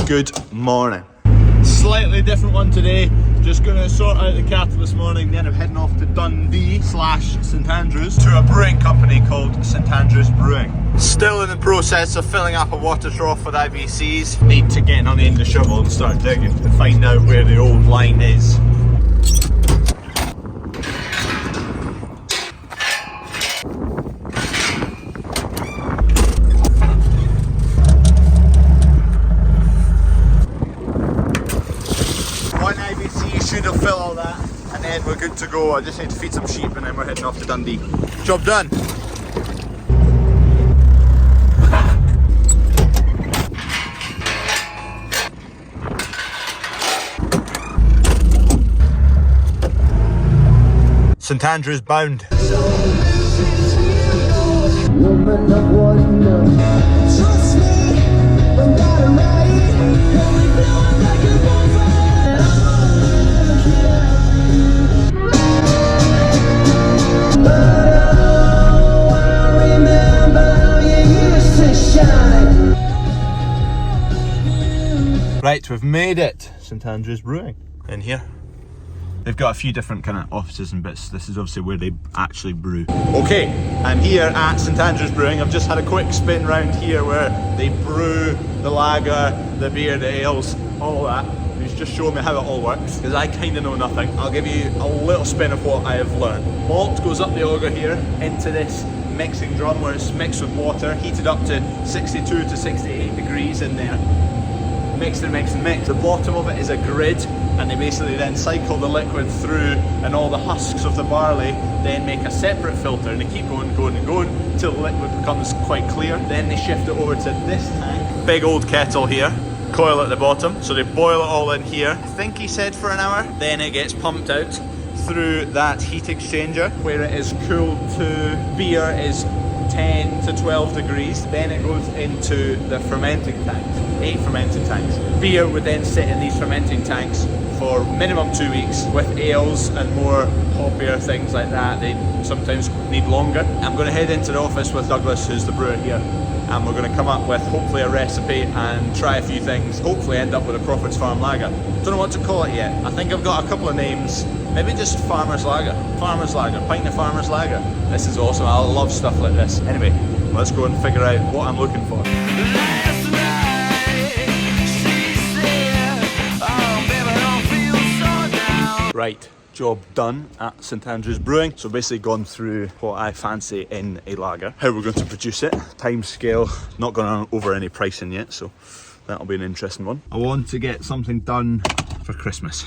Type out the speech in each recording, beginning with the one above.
Good morning. Slightly different one today. Just going to sort out the cattle this morning, then I'm heading off to Dundee / St Andrews to a brewing company called St Andrews Brewing. Still in the process of filling up a water trough with IBCs. Need to get on the end of the shovel and start digging to find out where the old line is. Should have filled all that and then we're good to go. I just need to feed some sheep and then we're heading off to Dundee. Job done. St Andrews bound. Woman of wonder, trust me, when that Right, we've made it. St Andrews Brewing in here. They've got a few different kind of offices and bits. This is obviously where they actually brew. Okay, I'm here at St Andrews Brewing. I've just had a quick spin round here where they brew the lager, the beer, the ales, all that. He's just showing me how it all works, because I kind of know nothing. I'll give you a little spin of what I have learned. Malt goes up the auger here into this mixing drum where it's mixed with water, heated up to 62 to 68 degrees in there. Mix and mix and mix. The bottom of it is a grid, and they basically then cycle the liquid through, and all the husks of the barley then make a separate filter, and they keep going until the liquid becomes quite clear. Then they shift it over to this tank. Big old kettle here, coil at the bottom, so they boil it all in here. I think he said for an hour. Then it gets pumped out through that heat exchanger where it is cooled to beer is 10 to 12 degrees. Then it goes into the fermenting tanks, 8 fermenting tanks. Beer would then sit in these fermenting tanks for minimum 2 weeks. With ales and more hoppier things like that, they sometimes need longer. I'm going to head into the office with Douglas, who's the brewer here, and we're going to come up with hopefully a recipe and try a few things, hopefully end up with a CrawfordsFarm lager. Don't know what to call it yet. I think I've got a couple of names. Maybe just Farmer's Lager. Farmer's Lager. Pint of Farmer's Lager. This is awesome. I love stuff like this. Anyway, let's go and figure out what I'm looking for. Last night, she said, oh, baby, I don't feel so down. Right. Job done at St Andrews Brewing. So basically gone through what I fancy in a lager, how we're going to produce it, time scale, not going over any pricing yet, so that'll be an interesting one. I want to get something done for Christmas,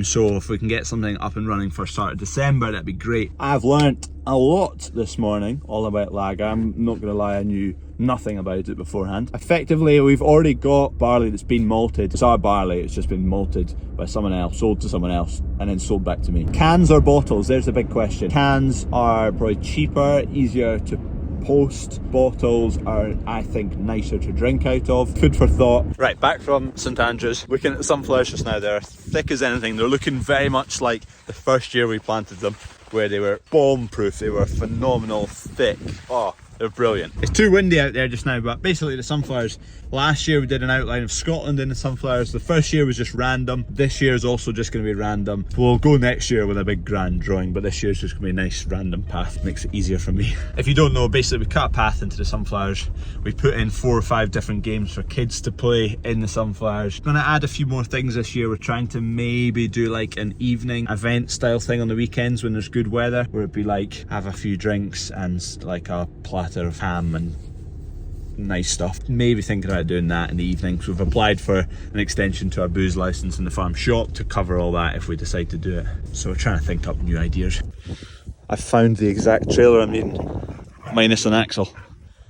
so if we can get something up and running for start of December, that'd be great. I've learnt a lot this morning all about lager. I'm not gonna lie, I knew nothing about it beforehand. Effectively, we've already got barley that's been malted. It's our barley, it's just been malted by someone else, sold to someone else, and then sold back to me. Cans or bottles? There's the big question. Cans are probably cheaper, easier to post. Bottles are, I think, nicer to drink out of. Food for thought. Right, back from St Andrews. Looking at the sunflowers just now, they're thick as anything. They're looking very much like the first year we planted them, where they were bomb-proof. They were phenomenal, thick. Oh, they're brilliant. It's too windy out there just now, but basically the sunflowers, last year we did an outline of Scotland in the sunflowers. The first year was just random. This year is also just going to be random. We'll go next year with a big grand drawing, but this year is just going to be a nice random path. Makes it easier for me. If you don't know, basically we cut a path into the sunflowers. We put in 4 or 5 different games for kids to play in the sunflowers. Going to add a few more things this year. We're trying to maybe do like an evening event style thing on the weekends when there's good weather, where it'd be like have a few drinks and like a platter of ham and nice stuff. Maybe thinking about doing that in the evening. So we've applied for an extension to our booze license in the farm shop to cover all that if we decide to do it. So we're trying to think up new ideas. I've found the exact trailer I'm needing, minus an axle.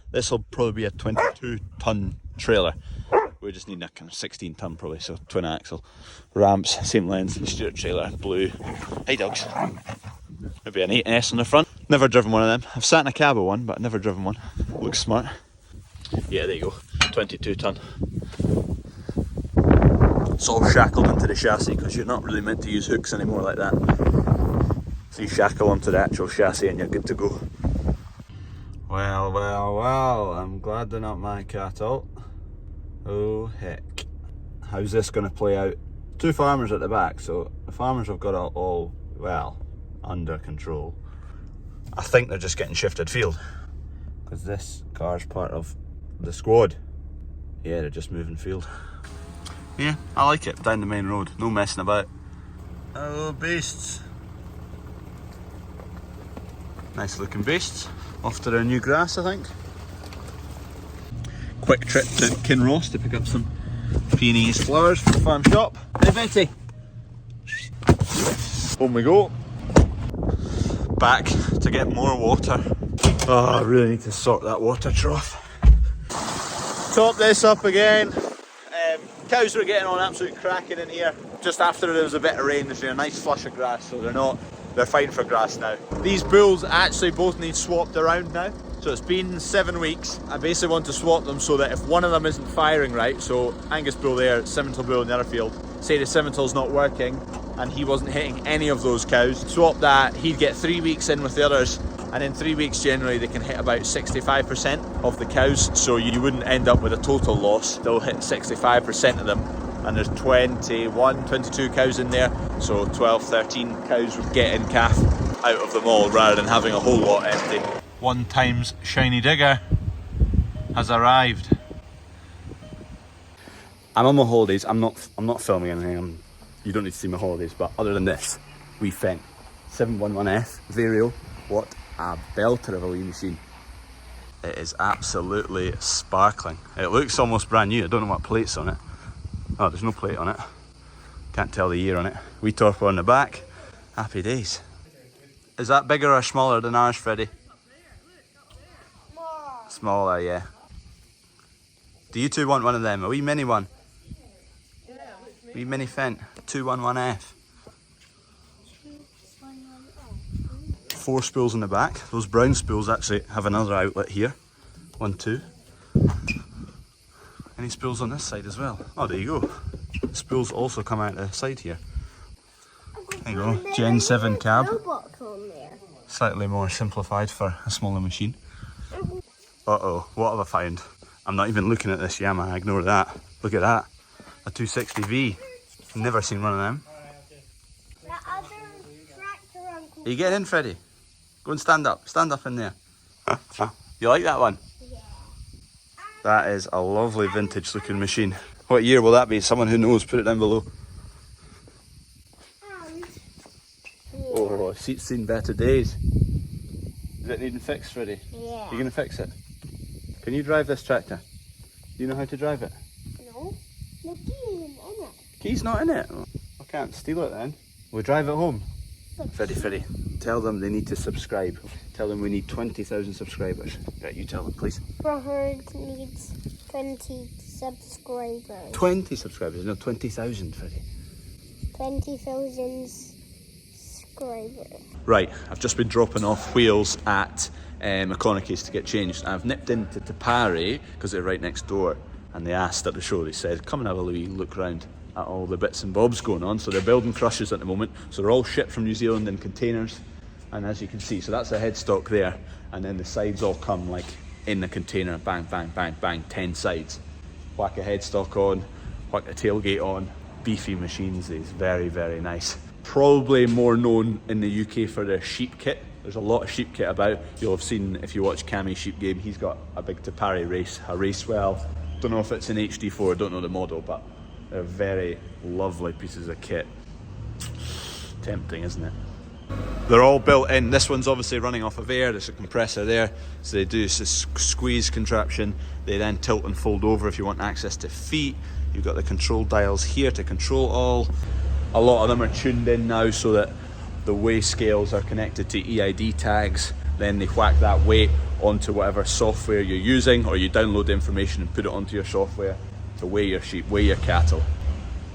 This will probably be a 22-ton trailer. We just need a kind of 16-ton probably, so twin axle. Ramps, same length, Stewart trailer, blue. Hey dogs. Maybe an 8S on the front. Never driven one of them. I've sat in a cab of one, but I've never driven one. Looks smart. Yeah, there you go. 22-ton. It's all shackled into the chassis because you're not really meant to use hooks anymore like that. So you shackle onto the actual chassis and you're good to go. Well, well, well. I'm glad they're not my cattle. Oh heck. how's this going to play out? 2 farmers at the back, so the farmers have got it all, well, under control. I think they're just getting shifted field, because this car's part of the squad. Yeah, they're just moving field. Yeah, I like it, down the main road, no messing about. Oh, beasts. Nice looking beasts. Off to their new grass, I think. Quick trip to Kinross to pick up some peonies flowers for the farm shop. Hey Betty! Home we go. Back to get more water. Oh, I really need to sort that water trough. Top this up again. Cows were getting on absolute cracking in here. Just after there was a bit of rain, there's been a nice flush of grass, so they're fine for grass now. These bulls actually both need swapped around now. So it's been 7 weeks. I basically want to swap them so that if one of them isn't firing right, so Angus bull there, Simmental bull in the other field, say the Simmental's not working and he wasn't hitting any of those cows, swap that, he'd get 3 weeks in with the others, and in 3 weeks generally they can hit about 65% of the cows, so you wouldn't end up with a total loss. They'll hit 65% of them, and there's 21, 22 cows in there, so 12, 13 cows would get in calf out of them all rather than having a whole lot empty. 1 times shiny digger has arrived. I'm on my holidays. I'm not filming anything. You don't need to see my holidays, but other than this, we Fendt 711F Vario. What a belter of a wee machine. It is absolutely sparkling. It looks almost brand new. I don't know what plate's on it. Oh, there's no plate on it. Can't tell the year on it. Wee torpor on the back. Happy days. Is that bigger or smaller than ours, Freddie? Smaller, yeah. Do you two want one of them? A wee mini one? Wee mini Fendt 211F. 4 spools in the back. Those brown spools actually have another outlet here. 1, 2. Any spools on this side as well? Oh, there you go. Spools also come out the side here. There you go. Gen 7 cab. Slightly more simplified for a smaller machine. Uh-oh, what have I found? I'm not even looking at this Yamaha, ignore that. Look at that, a 260V. Never seen one of them. Are you getting in, Freddie? Go and stand up in there. You like that one? Yeah. That is a lovely vintage looking machine. What year will that be? Someone who knows, put it down below. Oh, seat's seen better days. Is it needing fixed, Freddie? Yeah. You gonna fix it? Can you drive this tractor? Do you know how to drive it? No. The key isn't in it. Key's not in it? I can't steal it then. We'll drive it home. Freddie, tell them they need to subscribe. Tell them we need 20,000 subscribers. Right, you tell them, please. Crawford needs 20 subscribers. 20 subscribers? No, 20,000, Freddie. 20,000 subscribers. Right, I've just been dropping off wheels at McConaughey's to get changed. I've nipped into TePari because they're right next door, and they asked at the show, they said, come and have a wee look around at all the bits and bobs going on. So they're building crushers at the moment, so they're all shipped from New Zealand in containers, and as you can see, so that's the headstock there, and then the sides all come like in the container, bang, bang, bang, bang, 10 sides. Whack a headstock on, whack a tailgate on. Beefy machines, these, very, very nice. Probably more known in the UK for their sheep kit. There's a lot of sheep kit about. You'll have seen, if you watch Cammy's Sheep Game, he's got a big TePari race, a Racewell. Don't know if it's an HD4, don't know the model, but they're very lovely pieces of kit. Tempting, isn't it? They're all built in. This one's obviously running off of air. There's a compressor there. So they do a squeeze contraption. They then tilt and fold over if you want access to feet. You've got the control dials here to control all. A lot of them are tuned in now so that the weigh scales are connected to EID tags. Then they whack that weight onto whatever software you're using, or you download the information and put it onto your software to weigh your sheep, weigh your cattle.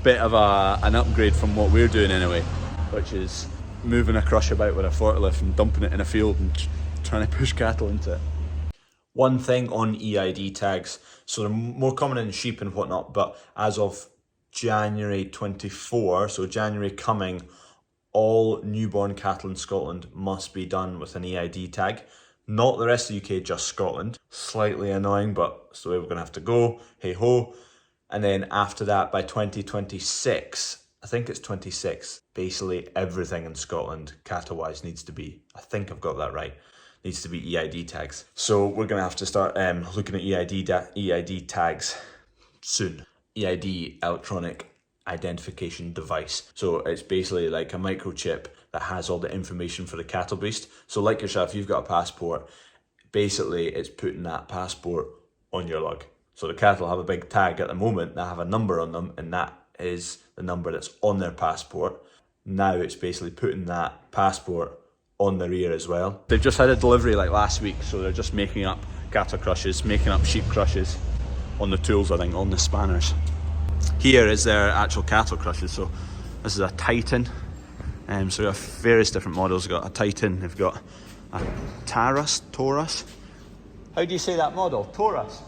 Bit of an upgrade from what we're doing anyway, which is moving a crush about with a forklift and dumping it in a field and trying to push cattle into it. One thing on EID tags, so they're more common in sheep and whatnot, but as of January 24, so January coming, all newborn cattle in Scotland must be done with an EID tag. Not the rest of the UK, just Scotland. Slightly annoying, but it's the way we're going to have to go. Hey ho. And then after that, by 2026, I think it's 26, basically everything in Scotland, cattle-wise, needs to be, I think I've got that right, needs to be EID tags. So we're going to have to start looking at EID tags soon. EID, electronic identification device. So it's basically like a microchip that has all the information for the cattle beast. So like yourself, you've got a passport. Basically, it's putting that passport on your lug. So the cattle have a big tag at the moment that have a number on them, and that is the number that's on their passport. Now it's basically putting that passport on their ear as well. They've just had a delivery like last week, so they're just making up cattle crushes, making up sheep crushes on the tools, I think, on the spanners. Here is their actual cattle crushes. So this is a Titan. So we have various different models. We've got a Titan, they've got a Taurus. How do you say that model? Taurus.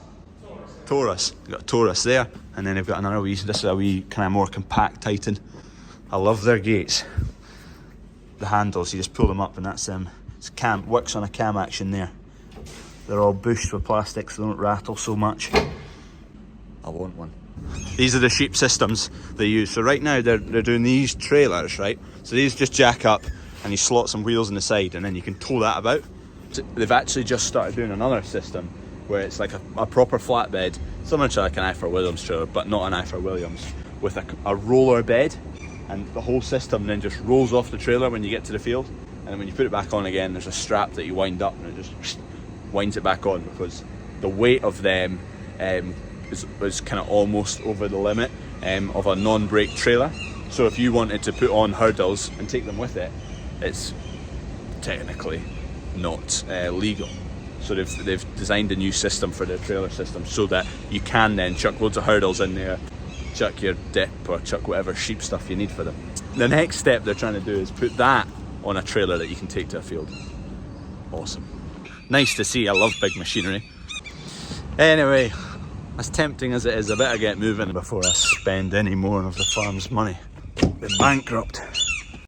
You've got a Taurus there, and then they've got another wee, this is a wee kind of more compact Titan. I love their gates. The handles, you just pull them up and that's it's cam, works on a cam action there. They're all bushed with plastic so they don't rattle so much. I want one. These are the sheep systems they use. So right now they're doing these trailers, right? So these just jack up and you slot some wheels on the side and then you can tow that about. So they've actually just started doing another system where it's like a proper flatbed, similar to like an I for Williams trailer, but not an I for Williams, with a roller bed, and the whole system then just rolls off the trailer when you get to the field, and then when you put it back on again, there's a strap that you wind up and it just winds it back on, because the weight of them is kind of almost over the limit of a non-brake trailer. So if you wanted to put on hurdles and take them with it, it's technically not legal. So they've designed a new system for their trailer system so that you can then chuck loads of hurdles in there, chuck your dip or chuck whatever sheep stuff you need for them. The next step they're trying to do is put that on a trailer that you can take to a field. Awesome. Nice to see. I love big machinery. Anyway, as tempting as it is, I better get moving before I spend any more of the farm's money. Been bankrupt.